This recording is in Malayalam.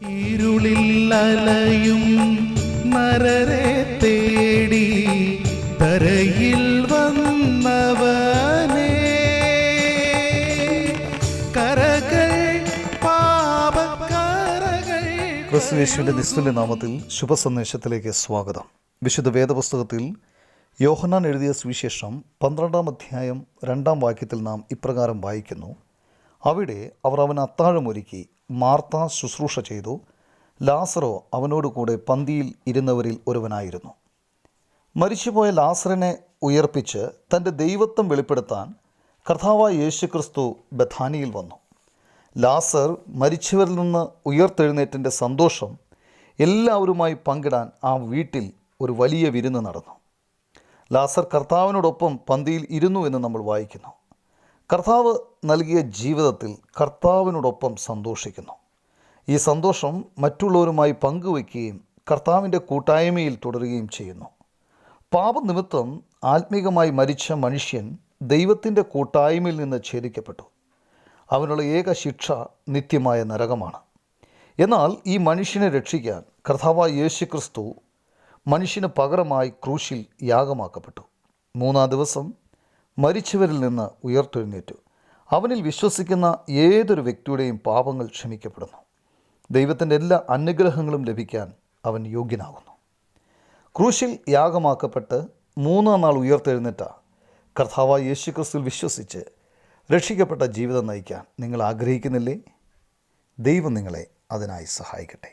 ഇരുളിൽ അലയും നരരെ തേടി തരയിൽ വന്നവനേ, കരകൾ പാപക്കരകൾ. ക്രിസ്തുയേശുവിന്റെ നിസ്തുല്യ നാമത്തിൽ ശുഭസന്ദേശത്തിലേക്ക് സ്വാഗതം. വിശുദ്ധ വേദപുസ്തകത്തിൽ യോഹന്നാൻ എഴുതിയ സുവിശേഷം 12-ാം അധ്യായം 2-ാം വാക്യത്തിൽ നാം ഇപ്രകാരം വായിക്കുന്നു: അവിടെ അവർ അവന് അത്താഴമൊരുക്കി. മാർത്ത ശുശ്രൂഷ ചെയ്തു. ലാസറോ അവനോട് കൂടെ പന്തിയിൽ ഇരുന്നവരിൽ ഒരുവനായിരുന്നു. മരിച്ചുപോയ ലാസറിനെ ഉയർപ്പിച്ച് തൻ്റെ ദൈവത്വം വെളിപ്പെടുത്താൻ കർത്താവായ യേശുക്രിസ്തു ബഥാനിയിൽ വന്നു. ലാസർ മരിച്ചവരിൽ നിന്ന് ഉയർത്തെഴുന്നേറ്റിൻ്റെ സന്തോഷം എല്ലാവരുമായി പങ്കിടാൻ ആ വീട്ടിൽ ഒരു വലിയ വിരുന്ന് നടന്നു. ലാസർ കർത്താവിനോടൊപ്പം പന്തിയിൽ ഇരുന്നു എന്ന് നമ്മൾ വായിക്കുന്നു. കർത്താവ് നൽകിയ ജീവിതത്തിൽ കർത്താവിനോടൊപ്പം സന്തോഷിക്കുന്നു. ഈ സന്തോഷം മറ്റുള്ളവരുമായി പങ്കുവയ്ക്കുകയും കർത്താവിൻ്റെ കൂട്ടായ്മയിൽ തുടരുകയും ചെയ്യുന്നു. പാപനിമിത്തം ആത്മീകമായി മരിച്ച മനുഷ്യൻ ദൈവത്തിൻ്റെ കൂട്ടായ്മയിൽ നിന്ന് ഛേദിക്കപ്പെട്ടു. അവനുള്ള ഏക ശിക്ഷ നിത്യമായ നരകമാണ്. എന്നാൽ ഈ മനുഷ്യനെ രക്ഷിക്കാൻ കർത്താവായ യേശുക്രിസ്തു മനുഷ്യന് പകരമായി ക്രൂശിൽ യാഗമാക്കപ്പെട്ടു. 3-ാം ദിവസം മരിച്ചവരിൽ നിന്ന് ഉയർത്തെഴുന്നേറ്റു. അവനിൽ വിശ്വസിക്കുന്ന ഏതൊരു വ്യക്തിയുടെയും പാപങ്ങൾ ക്ഷമിക്കപ്പെടുന്നു. ദൈവത്തിൻ്റെ എല്ലാ അനുഗ്രഹങ്ങളും ലഭിക്കാൻ അവൻ യോഗ്യനാകുന്നു. ക്രൂശിൽ യാഗമാക്കപ്പെട്ട് 3-ാം നാൾ ഉയർത്തെഴുന്നേറ്റ കർത്താവായ യേശുക്രിസ്തുവിൽ വിശ്വസിച്ച് രക്ഷിക്കപ്പെട്ട ജീവിതം നയിക്കാൻ നിങ്ങൾ ആഗ്രഹിക്കുന്നില്ലേ? ദൈവം നിങ്ങളെ അതിനായി സഹായിക്കട്ടെ.